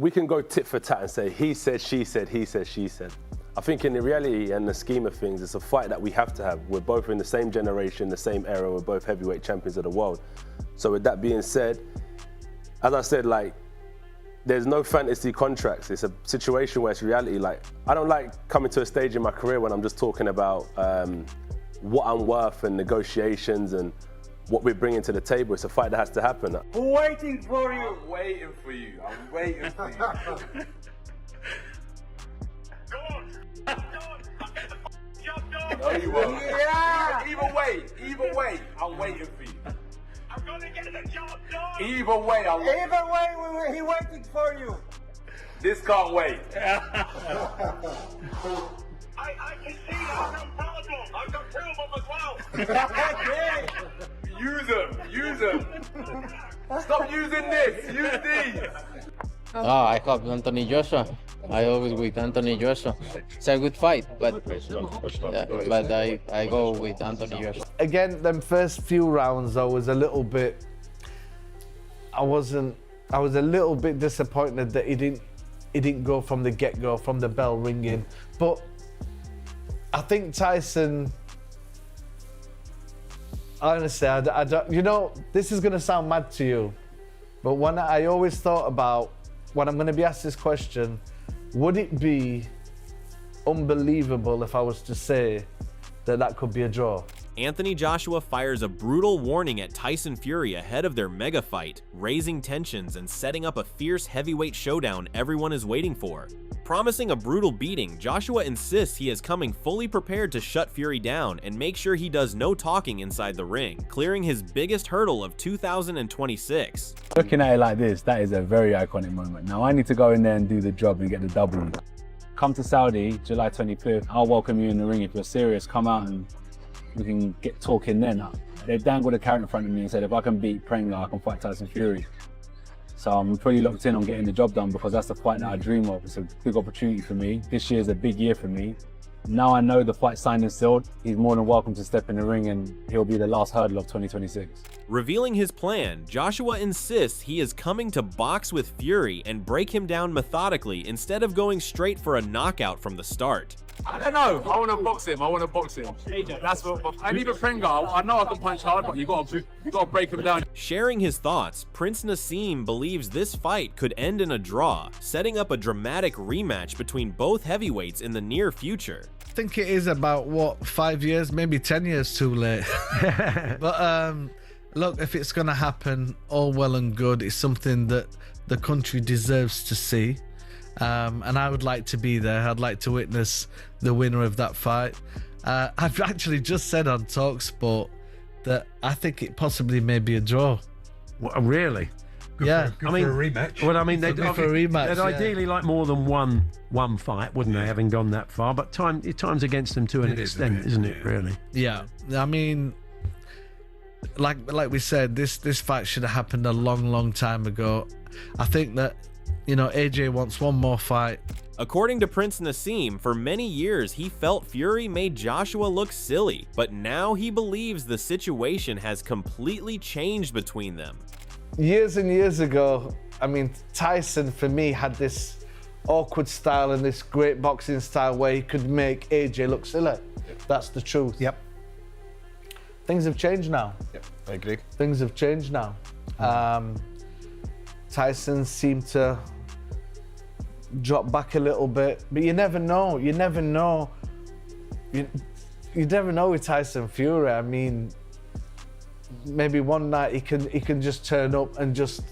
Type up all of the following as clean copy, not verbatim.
we can go tit for tat and say, he said, she said, he said, she said. I think in the reality and the scheme of things, it's a fight that we have to have. We're both in the same generation, the same era, we're both heavyweight champions of the world. So with that being said, as I said, like, there's no fantasy contracts. It's a situation where it's reality. Like, I don't like coming to a stage in my career when I'm just talking about what I'm worth and negotiations and what we're bringing to the table. It's a fight that has to happen. I'm waiting for you. I'm waiting for you. I'm waiting for you. Go on. Go on. I'll get the job done. No, you won't. Yeah. Either way, I'm waiting for you. I'm gonna get the job done. Either way, I'm waiting. Either way, he waiting for you. This can't wait. I can see that's no problem. I've got two of them as well. Use them. Stop using this. Use these. I have Anthony Joshua. I always with Anthony Joshua. It's a good fight, but I go with Anthony Joshua. Again, them first few rounds, I was a little bit. I was a little bit disappointed that he didn't go from the get-go, from the bell ringing. But I think Tyson. Honestly, I don't. You know, this is gonna sound mad to you, but when I always thought about when I'm gonna be asked this question. Would it be unbelievable if I was to say that could be a draw? Anthony Joshua fires a brutal warning at Tyson Fury ahead of their mega fight, raising tensions and setting up a fierce heavyweight showdown everyone is waiting for. Promising a brutal beating, Joshua insists he is coming fully prepared to shut Fury down and make sure he does no talking inside the ring, clearing his biggest hurdle of 2026. Looking at it like this, that is a very iconic moment. Now I need to go in there and do the job and get the W. Come to Saudi, July 25th, I'll welcome you in the ring. If you're serious, come out and we can get talking then. They dangled a carrot in front of me and said, if I can beat Prenga, I can fight Tyson Fury. So I'm pretty locked in on getting the job done because that's the fight that I dream of. It's a big opportunity for me. This year is a big year for me. Now I know the fight's signed and sealed. He's more than welcome to step in the ring and he'll be the last hurdle of 2026. Revealing his plan, Joshua insists he is coming to box with Fury and break him down methodically instead of going straight for a knockout from the start. I don't know. I want to box him. That's what I need a Prenga. I know I can punch hard, but you got to break him down. Sharing his thoughts, Prince Nassim believes this fight could end in a draw, setting up a dramatic rematch between both heavyweights in the near future. I think it is about, what, 5 years, maybe 10 years too late. But look, if it's going to happen, all well and good. It's something that the country deserves to see. And I would like to be there. I'd like to witness the winner of that fight. I've actually just said on TalkSport that I think it possibly may be a draw. What, really? Good for a rematch. Well, I mean, they'd for a rematch, they'd ideally like more than one fight, wouldn't they, having gone that far? But time's against them to an extent, isn't it, really? Yeah. I mean, like we said, this fight should have happened a long time ago. I think that, you know, AJ wants one more fight. According to Prince Nassim, for many years he felt Fury made Joshua look silly, but now he believes the situation has completely changed between them. Years and years ago, I mean, Tyson, for me, had this awkward style and this great boxing style where he could make AJ look silly. That's the truth. Yep. Things have changed now. Yep, I agree. Things have changed now. Tyson seemed to drop back a little bit, but you never know. You never know with Tyson Fury. I mean, maybe one night he can just turn up and just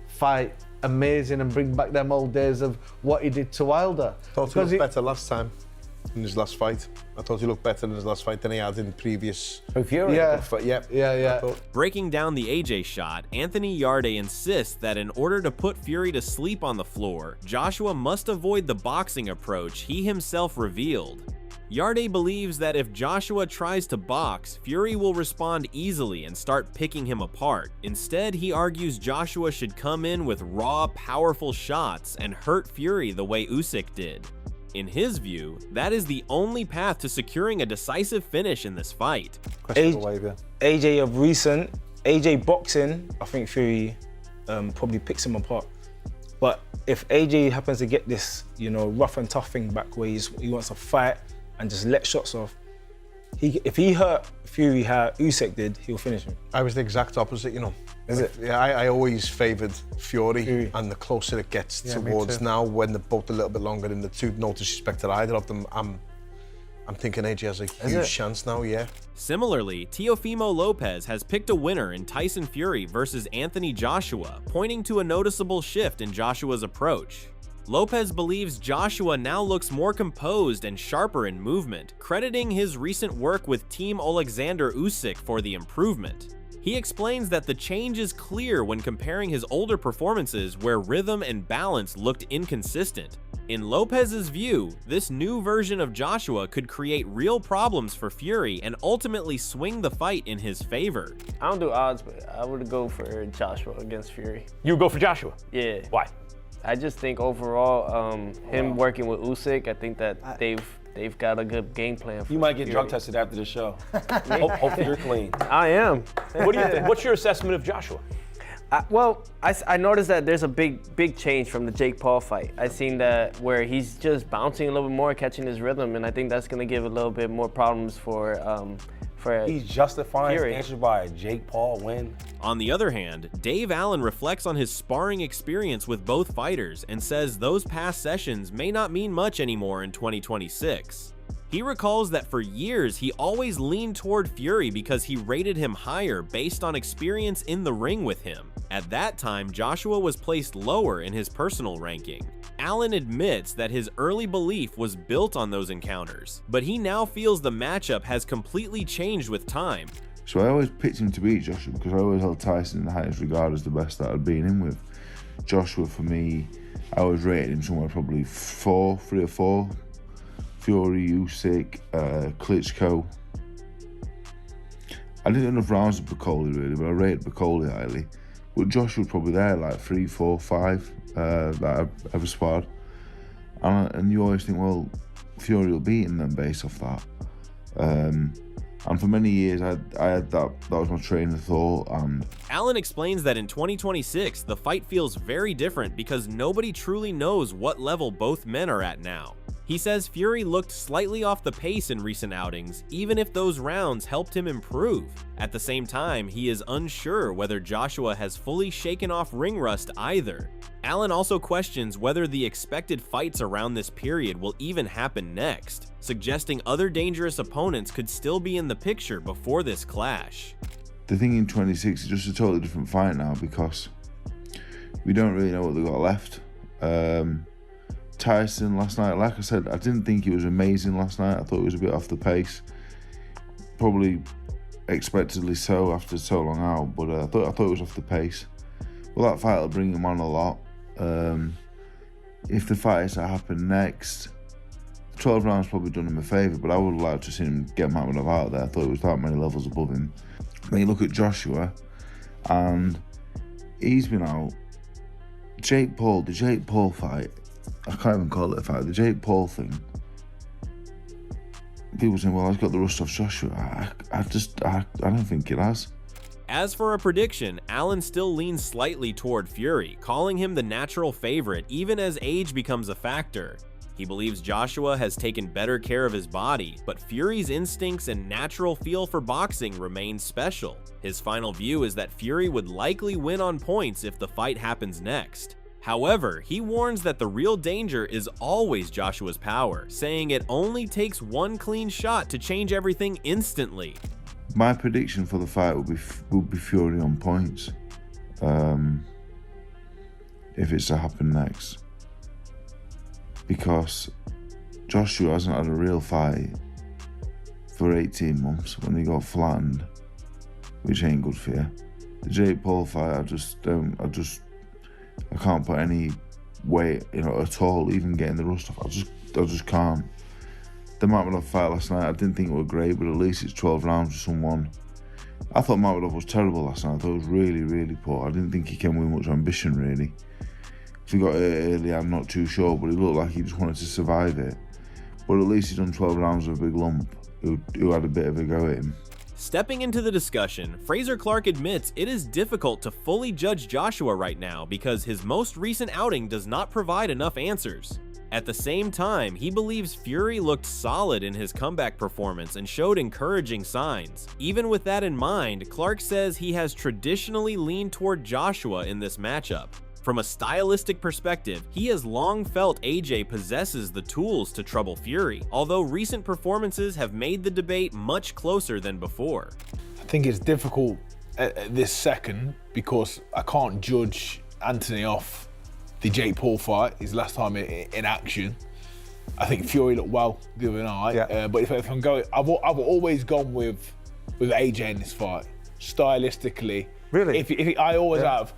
fight amazing and bring back them old days of what he did to Wilder. Thought he looked better last time in his last fight. I thought he looked better in his last fight than he had in previous. Fury? Yeah. Breaking down the AJ shot, Anthony Yarde insists that in order to put Fury to sleep on the floor, Joshua must avoid the boxing approach he himself revealed. Yarde believes that if Joshua tries to box, Fury will respond easily and start picking him apart. Instead, he argues Joshua should come in with raw, powerful shots and hurt Fury the way Usyk did. In his view, that is the only path to securing a decisive finish in this fight. AJ of recent, AJ boxing, I think Fury probably picks him apart. But if AJ happens to get this, you know, rough and tough thing back where he wants to fight and just let shots off, if he hurt Fury how Usyk did, he'll finish him. I was the exact opposite, you know. Is it? Yeah, I always favoured Fury, and the closer it gets towards now, when they're both a little bit longer in the tooth, no disrespect to either of them, I'm thinking AJ has a huge chance now, yeah. Similarly, Teofimo Lopez has picked a winner in Tyson Fury versus Anthony Joshua, pointing to a noticeable shift in Joshua's approach. Lopez believes Joshua now looks more composed and sharper in movement, crediting his recent work with Team Alexander Usyk for the improvement. He explains that the change is clear when comparing his older performances where rhythm and balance looked inconsistent. In Lopez's view, this new version of Joshua could create real problems for Fury and ultimately swing the fight in his favor. I don't do odds, but I would go for Joshua against Fury. You go for Joshua? Yeah. Why? I just think overall, him working with Usyk, I think that they've got a good game plan. You might get drug tested after the show. Hopefully you're clean. I am. What do you think? What's your assessment of Joshua? I noticed that there's a big change from the Jake Paul fight. I seen that where he's just bouncing a little bit more, catching his rhythm, and I think that's gonna give a little bit more problems for He's justifying Fury. his answer by a Jake Paul win. On the other hand, Dave Allen reflects on his sparring experience with both fighters and says those past sessions may not mean much anymore in 2026. He recalls that for years he always leaned toward Fury because he rated him higher based on experience in the ring with him. At that time, Joshua was placed lower in his personal ranking. Allen admits that his early belief was built on those encounters, but he now feels the matchup has completely changed with time. So I always picked him to beat Joshua because I always held Tyson in the highest regard as the best that I'd been in with. Joshua, for me, I always rated him somewhere probably 3 or 4. Fury, Usyk, Klitschko. I didn't enough rounds of Bacoli really, but I rated Bacoli highly. But Joshua was probably there, like 3, 4, 5 that I've ever sparred. And you always think, well, Fury will beat him then based off that. And for many years, I had that was my train of thought. And Allen explains that in 2026, the fight feels very different because nobody truly knows what level both men are at now. He says Fury looked slightly off the pace in recent outings, even if those rounds helped him improve. At the same time, he is unsure whether Joshua has fully shaken off ring rust either. Allen also questions whether the expected fights around this period will even happen next, suggesting other dangerous opponents could still be in the picture before this clash. the thing in 26 is just a totally different fight now because we don't really know what they've got left. Tyson last night, like I said, I didn't think he was amazing last night. I thought it was a bit off the pace. Probably expectedly so after so long out, but I thought it was off the pace. Well, that fight will bring him on a lot. If the fight is to happen next, 12 rounds probably done him a favour, but I would have liked to see him get Mamadov out there. I thought it was that many levels above him. Then you look at Joshua, and he's been out. The Jake Paul fight, I can't even call it a fight, the Jake Paul thing, people saying, well, he's got the rust off Joshua. I don't think it has. As for a prediction, Allen still leans slightly toward Fury, calling him the natural favorite even as age becomes a factor. He believes Joshua has taken better care of his body, but Fury's instincts and natural feel for boxing remain special. His final view is that Fury would likely win on points if the fight happens next. However, he warns that the real danger is always Joshua's power, saying it only takes one clean shot to change everything instantly. My prediction for the fight would be Fury on points, if it's to happen next. Because Joshua hasn't had a real fight for 18 months when he got flattened, which ain't good for you. The Jake Paul fight, I can't put any weight, at all, even getting the rust off. I just can't. The Mamadov fight last night, I didn't think it was great, but at least it's 12 rounds with someone. I thought Mamadov was terrible last night. I thought it was really, really poor. I didn't think he came with much ambition, really. If he got hurt early, I'm not too sure, but it looked like he just wanted to survive it. But at least he's done 12 rounds with a big lump who had a bit of a go at him. Stepping into the discussion, Fraser Clark admits it is difficult to fully judge Joshua right now because his most recent outing does not provide enough answers. At the same time, he believes Fury looked solid in his comeback performance and showed encouraging signs. Even with that in mind, Clark says he has traditionally leaned toward Joshua in this matchup. From a stylistic perspective, he has long felt AJ possesses the tools to trouble Fury, although recent performances have made the debate much closer than before. I think it's difficult at this second because I can't judge Anthony off the Jake Paul fight, his last time in action. I think Fury looked well the other night, but if I'm going, I've always gone with AJ in this fight, stylistically. Really? I always have,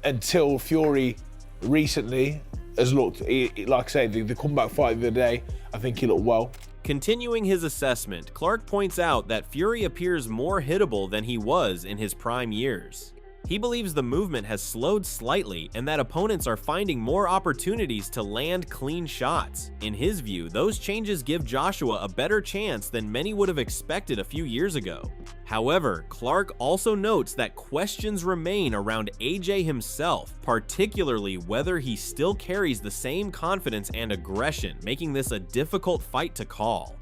until Fury recently has looked, like I say, the comeback fight the other day, I think he looked well. Continuing his assessment, Clark points out that Fury appears more hittable than he was in his prime years. He believes the movement has slowed slightly and that opponents are finding more opportunities to land clean shots. In his view, those changes give Joshua a better chance than many would have expected a few years ago. However, Clark also notes that questions remain around AJ himself, particularly whether he still carries the same confidence and aggression, making this a difficult fight to call.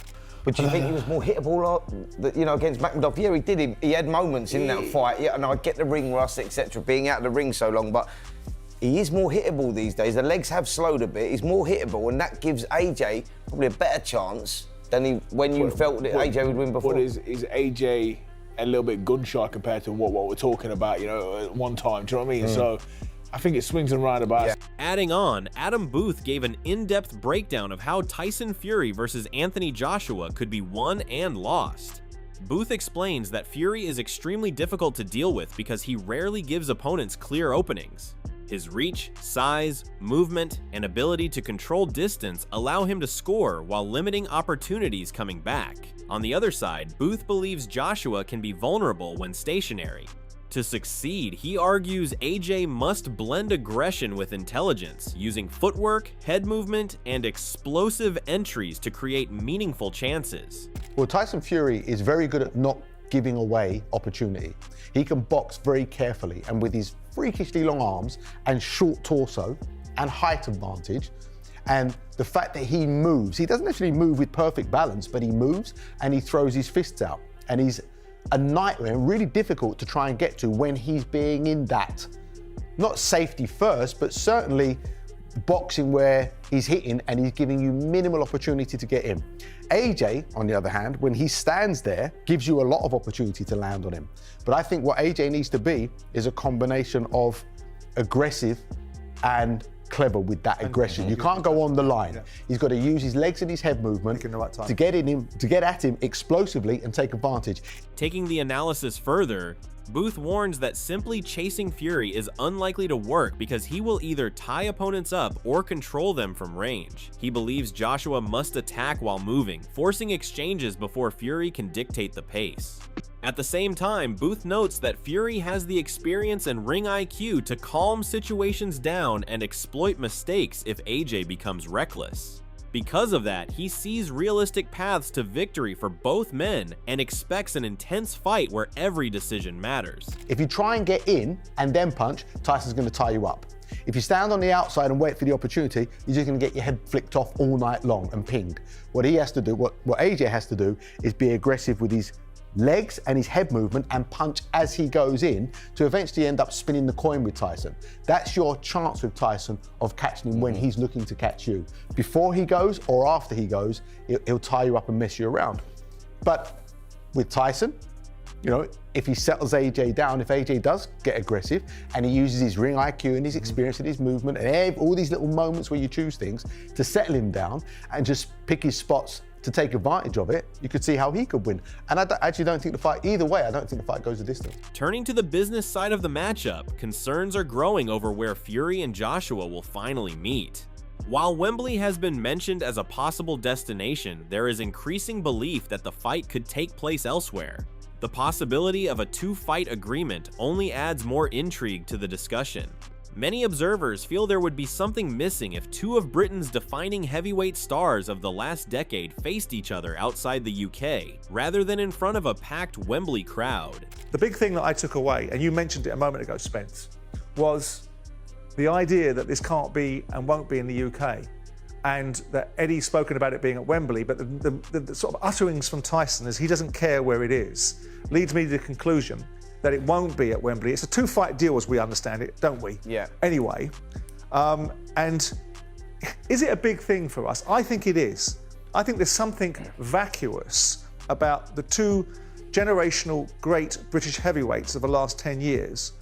But do you think he was more hittable, against Makhmudov? Yeah, he did. He had moments in that fight. Yeah, and I get the ring rust, etc., being out of the ring so long, but he is more hittable these days. The legs have slowed a bit. He's more hittable, and that gives AJ probably a better chance than when you felt that AJ would win before. But is AJ a little bit gun-shy compared to what we're talking about, at one time? Do you know what I mean? So I think it swings and roundabouts. Adding on, Adam Booth gave an in-depth breakdown of how Tyson Fury versus Anthony Joshua could be won and lost. Booth explains that Fury is extremely difficult to deal with because he rarely gives opponents clear openings. His reach, size, movement, and ability to control distance allow him to score while limiting opportunities coming back. On the other side, Booth believes Joshua can be vulnerable when stationary. To succeed, he argues AJ must blend aggression with intelligence, using footwork, head movement, and explosive entries to create meaningful chances. Well, Tyson Fury is very good at not giving away opportunity. He can box very carefully, and with his freakishly long arms and short torso and height advantage, and the fact that he moves, he doesn't actually move with perfect balance, but he moves and he throws his fists out, and he's a nightmare and really difficult to try and get to when he's being in that, not safety first, but certainly boxing where he's hitting and he's giving you minimal opportunity to get in. AJ, on the other hand, when he stands there, gives you a lot of opportunity to land on him. But I think what AJ needs to be is a combination of aggressive and clever with that aggression. You can't go on the line. He's got to use his legs and his head movement to get at him explosively and take advantage. Taking the analysis further, Booth warns that simply chasing Fury is unlikely to work because he will either tie opponents up or control them from range. He believes Joshua must attack while moving, forcing exchanges before Fury can dictate the pace. At the same time, Booth notes that Fury has the experience and ring IQ to calm situations down and exploit mistakes if AJ becomes reckless. Because of that, he sees realistic paths to victory for both men and expects an intense fight where every decision matters. If you try and get in and then punch, Tyson's going to tie you up. If you stand on the outside and wait for the opportunity, you're just going to get your head flicked off all night long and pinged. What he has to do, what AJ has to do, is be aggressive with his legs and his head movement and punch as he goes in to eventually end up spinning the coin with Tyson. That's your chance with Tyson of catching him when he's looking to catch you. Before he goes or after he goes, he'll tie you up and mess you around. But with Tyson, if he settles AJ down, if AJ does get aggressive and he uses his ring IQ and his experience and his movement and all these little moments where you choose things to settle him down and just pick his spots to take advantage of it, you could see how he could win. And I actually don't think the fight, either way, I don't think the fight goes the distance. Turning to the business side of the matchup, concerns are growing over where Fury and Joshua will finally meet. While Wembley has been mentioned as a possible destination, there is increasing belief that the fight could take place elsewhere. The possibility of a two-fight agreement only adds more intrigue to the discussion. Many observers feel there would be something missing if two of Britain's defining heavyweight stars of the last decade faced each other outside the UK, rather than in front of a packed Wembley crowd. The big thing that I took away, and you mentioned it a moment ago, Spence, was the idea that this can't be and won't be in the UK. And that Eddie's spoken about it being at Wembley, but the sort of utterings from Tyson is he doesn't care where it is, leads me to the conclusion that it won't be at Wembley. It's a two-fight deal as we understand it, don't we? Yeah. Anyway, and is it a big thing for us? I think it is. I think there's something vacuous about the two generational great British heavyweights of the last 10 years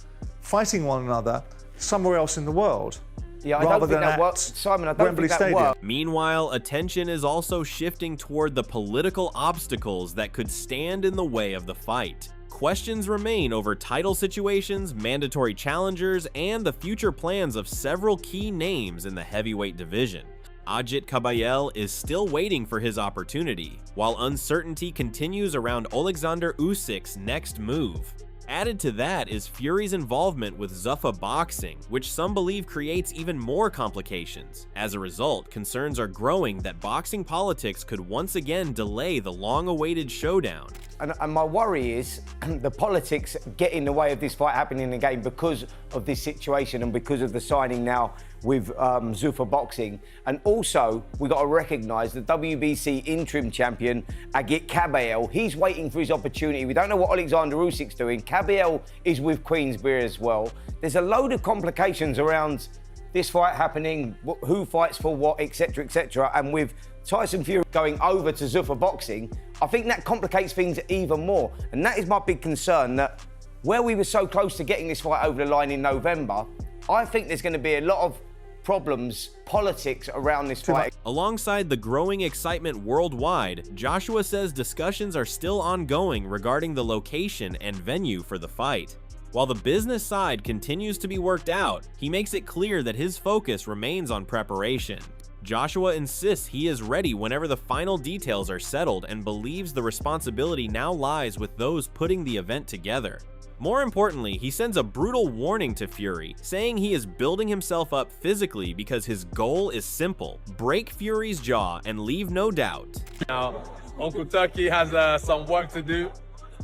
fighting one another somewhere else in the world. Yeah, I don't think that works. Simon, I don't think that works. Meanwhile, attention is also shifting toward the political obstacles that could stand in the way of the fight. Questions remain over title situations, mandatory challengers, and the future plans of several key names in the heavyweight division. Ajit Kabayel is still waiting for his opportunity, while uncertainty continues around Alexander Usyk's next move. Added to that is Fury's involvement with Zuffa Boxing, which some believe creates even more complications. As a result, concerns are growing that boxing politics could once again delay the long-awaited showdown. And my worry is the politics get in the way of this fight happening again because of this situation and because of the signing now with Zuffa Boxing. And also, we've got to recognise the WBC interim champion, Agit Kabayel. He's waiting for his opportunity. We don't know what Alexander Usyk's doing. Kabayel is with Queensberry as well. There's a load of complications around this fight happening, who fights for what, etc., etc. And with Tyson Fury going over to Zuffa Boxing, I think that complicates things even more. And that is my big concern, that where we were so close to getting this fight over the line in November, I think there's going to be a lot of problems, politics around this fight. Alongside the growing excitement worldwide, Joshua says discussions are still ongoing regarding the location and venue for the fight. While the business side continues to be worked out, he makes it clear that his focus remains on preparation. Joshua insists he is ready whenever the final details are settled and believes the responsibility now lies with those putting the event together. More importantly, he sends a brutal warning to Fury, saying he is building himself up physically because his goal is simple: break Fury's jaw and leave no doubt. Now, Uncle Turkey has some work to do,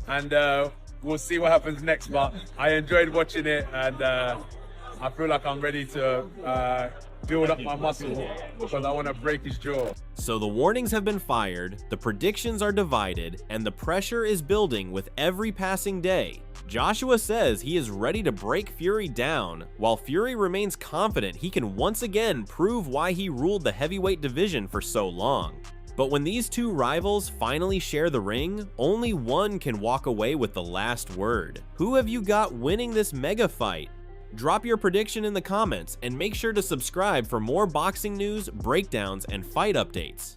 and we'll see what happens next, but I enjoyed watching it, and I feel like I'm ready to build up my muscle because I want to break his jaw. So the warnings have been fired, the predictions are divided, and the pressure is building with every passing day. Joshua says he is ready to break Fury down, while Fury remains confident he can once again prove why he ruled the heavyweight division for so long. But when these two rivals finally share the ring, only one can walk away with the last word. Who have you got winning this mega fight? Drop your prediction in the comments and make sure to subscribe for more boxing news, breakdowns, and fight updates.